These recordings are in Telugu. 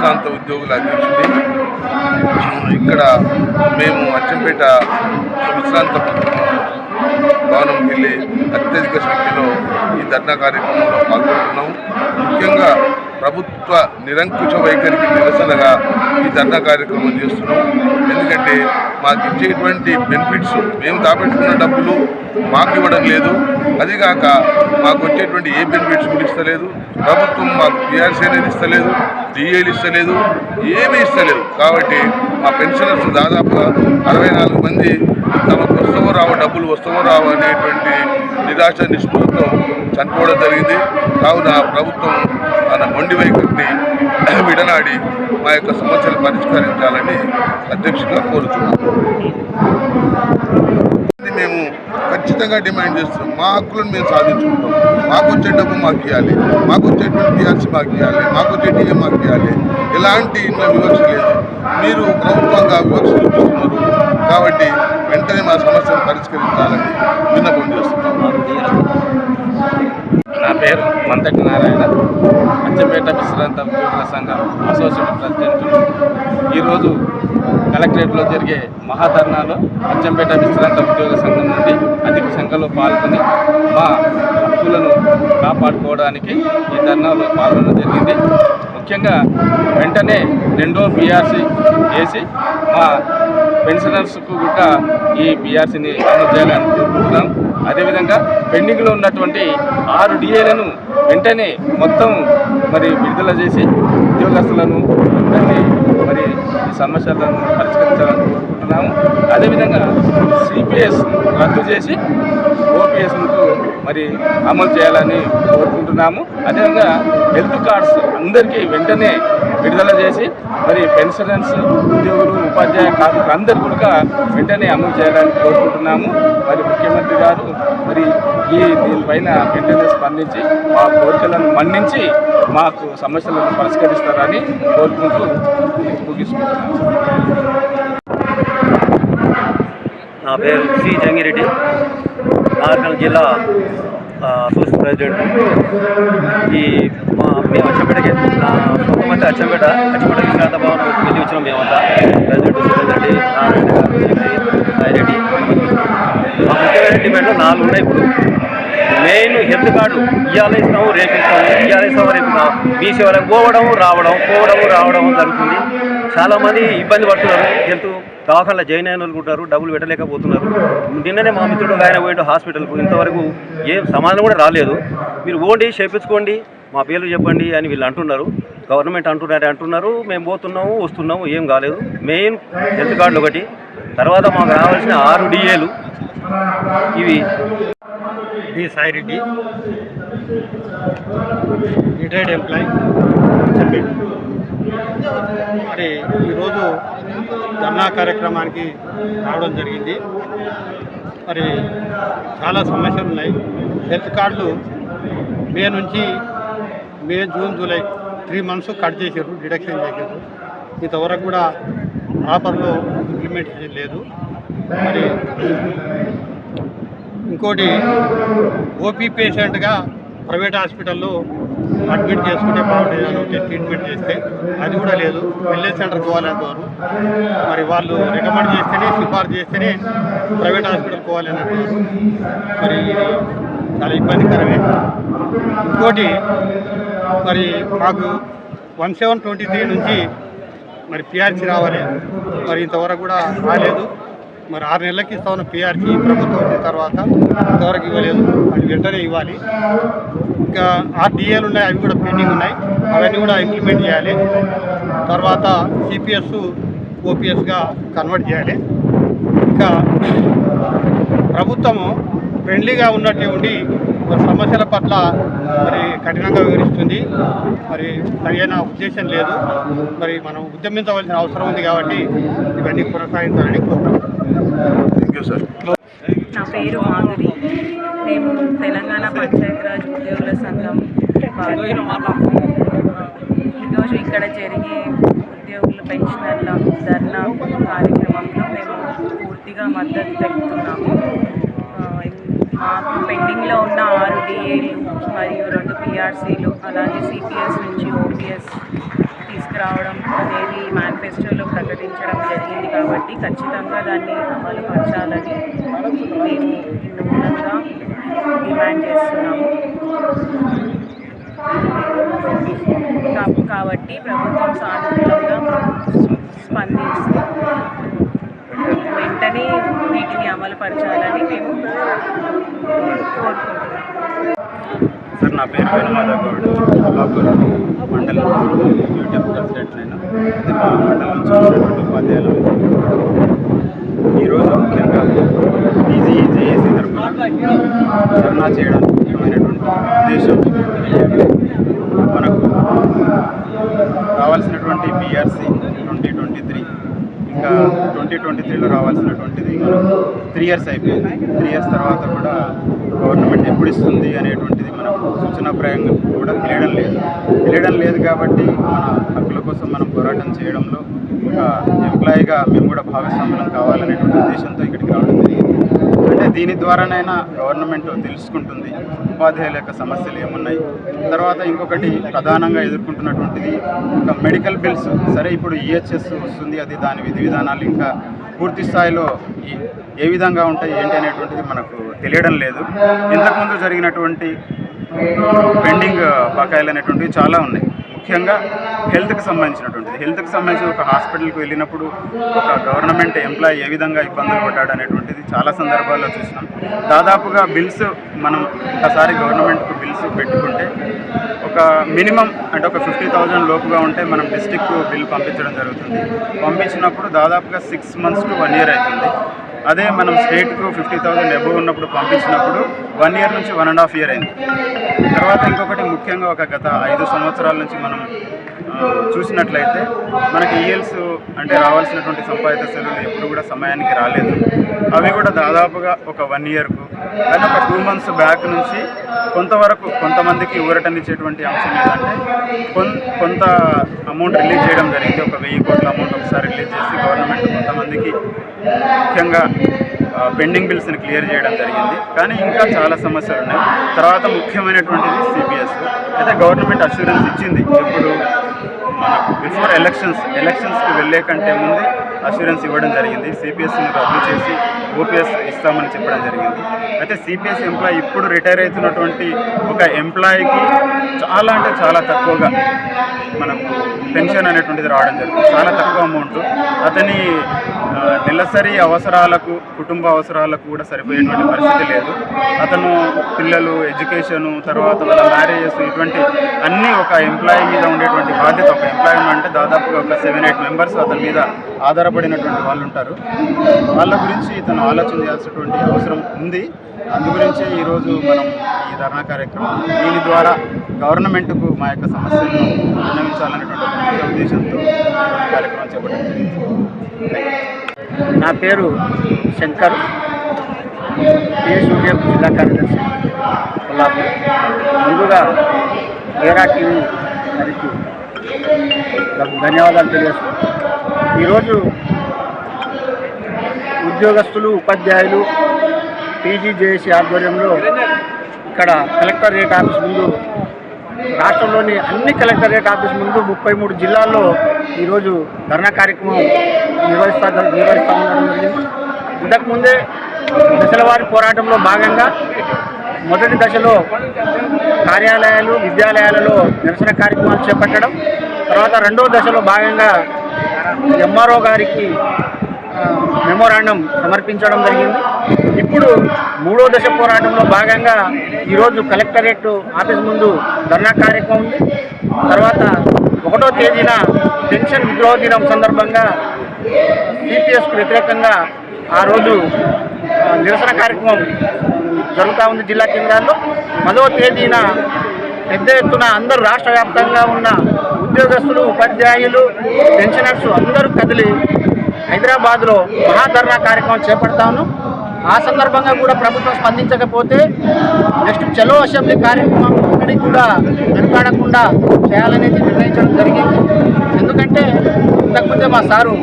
విశ్రాంత ఉద్యోగుల అధ్యక్షుడి. ఇక్కడ మేము అచ్చంపేట విశ్రాంత భవనంకి వెళ్ళి అత్యధిక సంఖ్యలో ఈ ధర్నా కార్యక్రమంలో పాల్గొంటున్నాము. ముఖ్యంగా ప్రభుత్వ నిరంకుశ వైఖరికి నిరసనగా ఈ ధర్నా కార్యక్రమం చేస్తున్నాం. ఎందుకంటే మాకు ఇచ్చేటువంటి బెనిఫిట్స్ మేము దాపెట్టుకున్న డబ్బులు మాకు ఇవ్వడం లేదు. అదిగాక మాకు వచ్చేటువంటి ఏ బెనిఫిట్స్ కూడా ఇస్తలేదు. ప్రభుత్వం మాకు పిఆర్సీ అనేది ఇస్తలేదు, డిఏలు ఇస్తలేదు, ఏమీ ఇస్తలేదు. కాబట్టి మా పెన్షనర్స్ దాదాపుగా 64 మంది తమకు వస్తావో రావో డబ్బులు వస్తావో రావో అనేటువంటి నిరాశ నిస్పృహతో చనిపోవడం జరిగింది. కావున ప్రభుత్వం తన మొండి వైఖరిని విడనాడి మా యొక్క సమస్యలు పరిష్కరించాలని అధ్యక్షుడిగా కోరుతున్నాము. మేము ఖచ్చితంగా డిమాండ్ చేస్తున్నాం. మా హక్కులను మేము సాధించుకుంటాం. మాకు వచ్చే డబ్బు మాకు ఇవ్వాలి, మాకు వచ్చేటువంటి పిఆర్సీ మాకు ఇవ్వాలి, మాకు వచ్చే డిఏ మాకు ఇవ్వాలి. ఎలాంటి ఇంట్లో వివక్ష లేదు. మీరు ప్రభుత్వంగా వివక్ష చూపిస్తున్నారు. కాబట్టి వెంటనే మా సమస్యను పరిష్కరించాలని విన్నపం చేస్తున్నాం. నా పేరు మంతటి నారాయణ, అచ్చంపేట విశ్రాంత ఉద్యోగుల సంఘం అసోసియేట్ ప్రెసిడెంట్. ఈరోజు కలెక్టరేట్లో జరిగే మహాధర్నాలో అచ్చంపేట విశ్రాంత ఉద్యోగ సంఘం నుండి అధిక సంఖ్యలో పాల్గొని మా హక్కులను కాపాడుకోవడానికి ఈ ధర్నాలో పాల్గొనడం జరిగింది. ముఖ్యంగా వెంటనే 2వ పిఆర్సీ వేసి మా పెన్షనర్స్కు కూడా ఈ పిఆర్సీని అమలు చేయాలని కోరుకుంటున్నాం. అదేవిధంగా పెండింగ్లో ఉన్నటువంటి 6 డిఏలను వెంటనే మొత్తం విడుదల చేసి ఉద్యోగస్తులను మరి ఈ సమస్యలను పరిష్కరించాలని కోరుకుంటున్నాము. అదేవిధంగా సిపిఎస్ రద్దు చేసి ఓపీఎస్కు అమలు చేయాలని కోరుకుంటున్నాము. అదేవిధంగా హెల్త్ కార్డ్స్ అందరికీ వెంటనే విడుదల చేసి పెన్షనర్స్, ఉద్యోగులు, ఉపాధ్యాయ కార్మికులు అందరూ కూడా వెంటనే అమలు చేయాలని కోరుకుంటున్నాము. ముఖ్యమంత్రి గారు దీనిపైన వెంటనే స్పందించి మా కోరికలను మన్నించి మాకు సమస్యలను పరిష్కరిస్తారని కోరుకుంటూ ముగిస్తున్నాము. నా పేరు సి జంగిరెడ్డి, నాగర్ జిల్లా అసోసియేట్ ప్రెసిడెంట్. మేము అచ్చంపేటకి సొంతమంది అచ్చంపేట విశ్రాంత భవనం వెళ్ళి వచ్చినాం. మేమంతా ప్రెసిడెంట్ సురేందర్ రెడ్డి, నారాయణ రెడ్డి. మా ముఖ్యమైన డిమాండ్లు 4 ఉన్నాయి. ఇప్పుడు మెయిన్ హెల్త్ కార్డు ఇవాళ ఇస్తాము, రేపు ఇస్తాము, ఇవాళ ఇస్తాము, రేపు బీసీ వాళ్ళకి పోవడం రావడం జరుగుతుంది. చాలామంది ఇబ్బంది పడుతున్నారు. హెల్త్ దవాఖానలో జాయిన్ అయిన వాళ్ళు ఉంటారు, డబ్బులు పెట్టలేకపోతున్నారు. నిన్ననే మా మిత్రుడు ఆయన పోయిండు హాస్పిటల్కు, ఇంతవరకు ఏం సమాధానం కూడా రాలేదు. మీరు పోండి, చేయించుకోండి, మా పేర్లు చెప్పండి అని వీళ్ళు అంటున్నారు. గవర్నమెంట్ అంటున్నారు. మేము పోతున్నాము, వస్తున్నాము, ఏం కాలేదు. మెయిన్ హెల్త్ కార్డులు ఒకటి, తర్వాత మాకు రావాల్సిన 6 డిఏలు ఇవి. బి సాయిరెడ్డి, రిటైర్డ్ ఎంప్లాయీ చెప్పండి. ఈరోజు ధర్నా కార్యక్రమానికి రావడం జరిగింది. చాలా సమస్యలు ఉన్నాయి. హెల్త్ కార్డులు మే నుంచి జూన్, జూలై 3 months కట్ చేశారు, డిడక్షన్ చేశారు. ఇంతవరకు కూడా ప్రాపర్లో ఇంప్లిమెంటేషన్ లేదు. ఇంకోటి ఓపీ పేషెంట్గా ప్రైవేట్ హాస్పిటల్లో అడ్మిట్ చేసుకుంటే బాగుంటుంది, ట్రీట్మెంట్ చేస్తే అది కూడా లేదు. వెల్నెస్ సెంటర్కి పోవాలంటారు. వాళ్ళు రికమెండ్ చేస్తేనే, సిఫార్సు చేస్తేనే ప్రైవేట్ హాస్పిటల్కి పోవాలి అని అంటారు. ఇది చాలా ఇబ్బందికరమే. ఇంకోటి మాకు 1723 నుంచి పిఆర్సీ రావాలి. ఇంతవరకు కూడా రాలేదు. 6 నెలలకి ఇస్తామన్న పిఆర్సీ ప్రభుత్వం వచ్చిన తర్వాత ఇంతవరకు ఇవ్వలేదు. అది వెంటనే ఇవ్వాలి. ఇంకా 6 డిఏలు ఉన్నాయి, అవి కూడా పెండింగ్ ఉన్నాయి. అవన్నీ కూడా ఇంప్లిమెంట్ చేయాలి. తర్వాత సిపిఎస్, ఓపీఎస్గా కన్వర్ట్ చేయాలి. ఇంకా ప్రభుత్వము ఫ్రెండ్లీగా ఉన్నట్టు ఉండి సమస్యల పట్ల కఠినంగా వివరిస్తుంది. సరైన ఉద్దేశం లేదు. మనం ఉద్యమించవలసిన అవసరం ఉంది. కాబట్టి ఇవన్నీ కొనసాగించాలని కోరుతున్నాం. Thank you sir. నా పేరు మాధురి. మేము తెలంగాణ పంచాయతీరాజ్ ఉద్యోగుల సంఘం ఈరోజు ఇక్కడ జరిగే ఉద్యోగుల పెన్షనర్ల ధర్నా కార్యక్రమంలో మేము పూర్తిగా మద్దతు తెలుపుతున్నాము. మాకు పెండింగ్లో ఉన్న 6 డిఏలు మరియు 2 పిఆర్సీలు, అలాగే సిపిఎస్ నుంచి ఓపీఎస్ తీసుకురావడం చేయడం జరిగింది కాబట్టి ఖచ్చితంగా దాన్ని అమలు పరచాలని మేము మూలంగా డిమాండ్ చేస్తున్నాము. కాబట్టి ప్రభుత్వం సానుకూలంగా స్పందిస్తూ వెంటనే వీటిని అమలు పరచాలని మేము కోరుకుంటున్నాము. సార్, నా పేరు వేణుమాధవ్ గౌడ్, అల్లాపూర్ మండలం యూటీఎఫ్ ప్రెసిడెంట్. నేను మా మండలం నుంచి వచ్చినటువంటి ఉపాధ్యాయులు ఈరోజు ముఖ్యంగా ఈజీ జేఏసీ తరఫున ధర్నా చేయడానికి ముఖ్యమైనటువంటి ఉద్దేశం మనకు రావాల్సినటువంటి బీఆర్సీ 2023 ఇంకా 2023లో రావాల్సినటువంటిది మనకు 3 years అయిపోయింది. 3 years తర్వాత కూడా గవర్నమెంట్ ఎప్పుడు ఇస్తుంది అనేటువంటిది మనకు సూచనాప్రాయంగా కూడా తెలియడం లేదు కాబట్టి మన హక్కుల కోసం మనం పోరాటం చేయడంలో ఒక ఎంప్లాయీగా మేము కూడా భాగస్వామ్యం కావాలనేటువంటి ఉద్దేశంతో ఇక్కడికి రావడం జరిగింది. అంటే దీని ద్వారానైనా గవర్నమెంట్ తెలుసుకుంటుంది ఉపాధ్యాయుల యొక్క సమస్యలు ఏమున్నాయి. తర్వాత ఇంకొకటి ప్రధానంగా ఎదుర్కొంటున్నటువంటిది ఒక మెడికల్ బిల్స్. సరే, ఇప్పుడు ఈహెచ్ఎస్ వస్తుంది, అది దాని విధి విధానాలు ఇంకా పూర్తి స్థాయిలో ఏ విధంగా ఉంటాయి ఏంటి అనేటువంటిది మనకు తెలియడం లేదు. ఇంతకుముందు జరిగినటువంటి పెండింగ్ బకాయిలు అనేటువంటివి చాలా ఉన్నాయి. ముఖ్యంగా హెల్త్కి సంబంధించి ఒక హాస్పిటల్కి వెళ్ళినప్పుడు ఒక గవర్నమెంట్ ఎంప్లాయీ ఏ విధంగా ఇబ్బందులు పడ్డాడు అనేటువంటిది చాలా సందర్భాల్లో చూసినాం. దాదాపుగా బిల్స్ మనం ఒకసారి గవర్నమెంట్కు బిల్స్ పెట్టుకుంటే ఒక మినిమం అంటే ఒక 50,000 లోపుగా ఉంటే మనం డిస్ట్రిక్ట్ బిల్ పంపించడం జరుగుతుంది. పంపించినప్పుడు దాదాపుగా 6 months to 1 year అవుతుంది. అదే మనం స్టేట్కు 50,000 అబోవ్ ఉన్నప్పుడు పంపించినప్పుడు 1 year నుంచి 1.5 years అయింది. తర్వాత ఇంకొకటి ముఖ్యంగా ఒక గత 5 సంవత్సరాల నుంచి మనం చూసినట్లయితే మనకి ఈఎల్స్ అంటే రావాల్సినటువంటి సంపాదిత సెలవులు ఎప్పుడు కూడా సమయానికి రాలేదు. అవి కూడా దాదాపుగా ఒక 1 yearకు కానీ ఒక 2 months బ్యాక్ నుంచి కొంతవరకు కొంతమందికి ఊరటనిచ్చేటువంటి అంశం ఏదంటే కొంత అమౌంట్ రిలీజ్ చేయడం జరిగింది. ఒక 1000 కోట్ల అమౌంట్ ఒకసారి రిలీజ్ చేసి గవర్నమెంట్ కొంతమందికి ముఖ్యంగా పెండింగ్ బిల్స్ని క్లియర్ చేయడం జరిగింది. కానీ ఇంకా చాలా సమస్యలు ఉన్నాయి. తర్వాత ముఖ్యమైనటువంటిది సిపిఎస్. అయితే గవర్నమెంట్ అష్యూరెన్స్ ఇచ్చింది ఎప్పుడు మనకు బిఫోర్ ఎలక్షన్స్కి వెళ్ళే కంటే ముందే అష్యూరెన్స్ ఇవ్వడం జరిగింది. సిపిఎస్ని రద్దు చేసి ఓపీఎస్ ఇస్తామని చెప్పడం జరిగింది. అయితే సిపిఎస్ ఎంప్లాయీ ఇప్పుడు రిటైర్ అవుతున్నటువంటి ఒక ఎంప్లాయీకి చాలా అంటే చాలా తక్కువగా మనకు పెన్షన్ అనేటువంటిది రావడం జరుగుతుంది. చాలా తక్కువ అమౌంట్. అతని నెలసరి అవసరాలకు కుటుంబ అవసరాలకు కూడా సరిపోయేటువంటి పరిస్థితి లేదు. అతను పిల్లలు ఎడ్యుకేషను తర్వాత వాళ్ళ మ్యారేజెస్ ఇటువంటి అన్నీ ఒక ఎంప్లాయీ మీద ఉండేటువంటి బాధ్యత. ఒక ఎంప్లాయీ అంటే దాదాపుగా ఒక 7-8 members అతని మీద ఆధారపడినటువంటి వాళ్ళు ఉంటారు. వాళ్ళ గురించి ఇతను ఆలోచన చేయాల్సినటువంటి అవసరం ఉంది. అందు గురించి ఈరోజు మనం ఈ ధర్నా కార్యక్రమం దీని ద్వారా గవర్నమెంట్కు మా యొక్క సమస్యలను విన్నవించాలనేటువంటి ముఖ్య ఉద్దేశంతో కార్యక్రమం చేపట్టడం జరిగింది. నా పేరు శంకర్, యూటీఎఫ్ జిల్లా కార్యదర్శి, కొల్లాపూర్. ముందుగా ఏరా టీవీ గారికి ధన్యవాదాలు తెలియజేస్తున్నాను. ఈరోజు ఉద్యోగస్తులు, ఉపాధ్యాయులు టీజీజేఏసీ ఆధ్వర్యంలో ఇక్కడ కలెక్టరేట్ ఆఫీస్ ముందు, రాష్ట్రంలోని అన్ని కలెక్టరేట్ ఆఫీస్ ముందు 33 జిల్లాల్లో ఈరోజు ధర్నా కార్యక్రమం నిర్వహిస్తూ ఉండడం జరిగింది. ఇంతకుముందే దశలవారీ పోరాటంలో భాగంగా మొదటి దశలో కార్యాలయాలు, విద్యాలయాలలో నిరసన కార్యక్రమాలు చేపట్టడం, తర్వాత రెండవ దశలో భాగంగా ఎంఆర్ఓ గారికి మెమోరాండం సమర్పించడం జరిగింది. ఇప్పుడు మూడో దశ పోరాటంలో భాగంగా ఈరోజు కలెక్టరేట్ ఆఫీస్ ముందు ధర్నా కార్యక్రమం ఉంది. తర్వాత 1వ తేదీన పెన్షన్ విద్రోహ దినం సందర్భంగా సిపిఎస్కు వ్యతిరేకంగా ఆ రోజు నిరసన కార్యక్రమం జరుగుతూ ఉంది జిల్లా కేంద్రాల్లో. 10వ తేదీన పెద్ద ఎత్తున అందరూ రాష్ట్ర వ్యాప్తంగా ఉన్న ఉద్యోగస్తులు, ఉపాధ్యాయులు, పెన్షనర్స్ అందరూ కదిలి హైదరాబాద్లో మహాధర్నా కార్యక్రమం చేపడతాను. ఆ సందర్భంగా కూడా ప్రభుత్వం స్పందించకపోతే నెక్స్ట్ చలో అసెంబ్లీ కార్యక్రమం ఇక్కడికి కూడా వెనుకాడకుండా చేయాలనేది నిర్ణయించడం జరిగింది. ఎందుకంటే ఇంతకుముందే మా సారు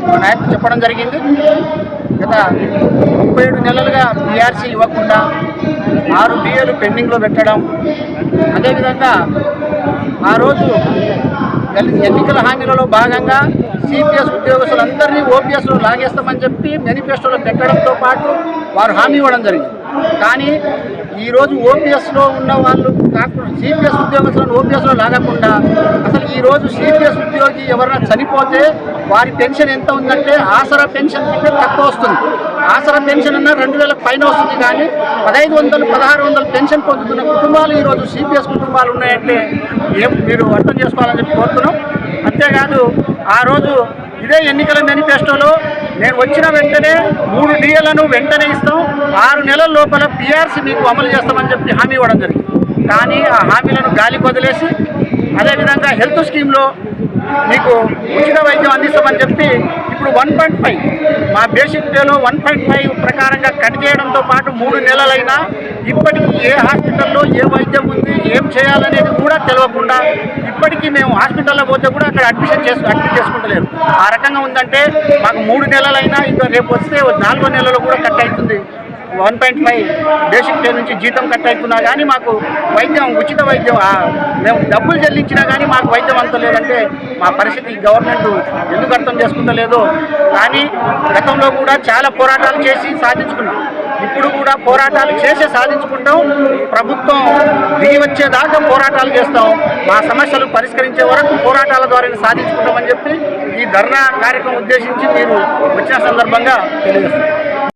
మా నాయకుడు చెప్పడం జరిగింది, గత 37 నెలలుగా బీఆర్సీ ఇవ్వకుండా 6 BAలు పెండింగ్లో పెట్టడం, అదేవిధంగా ఆ రోజు ఎన్నికల హామీలలో భాగంగా సిపిఎస్ ఉద్యోగస్తులందరినీ ఓపీఎస్లో లాగేస్తామని చెప్పి మేనిఫెస్టోలో పెట్టడంతో పాటు వారు హామీ ఇవ్వడం జరిగింది. కానీ ఈరోజు ఓపీఎస్లో ఉన్న వాళ్ళు కాకుండా సిపిఎస్ ఉద్యోగస్తులను ఓపీఎస్లో లాగకుండా అసలు ఈరోజు సిపిఎస్ ఉద్యోగి ఎవరైనా చనిపోతే వారి పెన్షన్ ఎంత ఉందంటే ఆసరా పెన్షన్ కంటే తక్కువ వస్తుంది. ఆసరా పెన్షన్ అన్న 2000 పైన వస్తుంది. కానీ 1500, 1600 పెన్షన్ పొందుతున్న కుటుంబాలు ఈరోజు సిపిఎస్ కుటుంబాలు ఉన్నాయంటే మీరు అర్థం చేసుకోవాలని చెప్పి కోరుతున్నాం. అంతేకాదు ఆ రోజు ఇదే ఎన్నికల మేనిఫెస్టోలో నేను వచ్చిన వెంటనే 3 డిఏలను వెంటనే ఇస్తాం, 6 నెలల లోపల పిఆర్సీ మీకు అమలు చేస్తామని చెప్పి హామీ ఇవ్వడం జరిగింది. కానీ ఆ హామీలను గాలికి వదిలేసి అదేవిధంగా హెల్త్ స్కీమ్లో మీకు ఉచిత వైద్యం అందిస్తామని చెప్పి ఇప్పుడు 1.5 మా బేసిక్ పేలో 1.5 ప్రకారంగా కట్ చేయడంతో పాటు 3 నెలలైనా ఇప్పటికీ ఏ హాస్పిటల్లో ఏ వైద్యం ఉంది, ఏం చేయాలనేది కూడా తెలియకుండా ఇప్పటికీ మేము హాస్పిటల్లో పోతే కూడా అక్కడ అడ్మిట్ చేసుకుంటలేరు. ఆ రకంగా ఉందంటే మాకు 3 నెలలైనా ఇంకా రేపు వస్తే 4వ నెలలో కూడా కట్ అవుతుంది. 1.5 బేసిక్ పే నుంచి జీతం కట్ అవుతున్నా కానీ మాకు వైద్యం ఉచిత వైద్యం మేము డబ్బులు చెల్లించినా కానీ మాకు వైద్యం అంతలేదంటే మా పరిస్థితి గవర్నమెంట్ ఎందుకు అర్థం చేసుకుంటలేదో. కానీ గతంలో కూడా చాలా పోరాటాలు చేసి సాధించుకున్నాం. ఇప్పుడు కూడా పోరాటాలు చేసి సాధించుకుంటాం. ప్రభుత్వం దిగి వచ్చేదాకా పోరాటాలు చేస్తాం. మా సమస్యలు పరిష్కరించే వరకు పోరాటాల ద్వారా సాధించుకుంటామని చెప్పి ఈ ధర్నా కార్యక్రమం ఉద్దేశించి మీరు వచ్చిన సందర్భంగా తెలియజేస్తాం.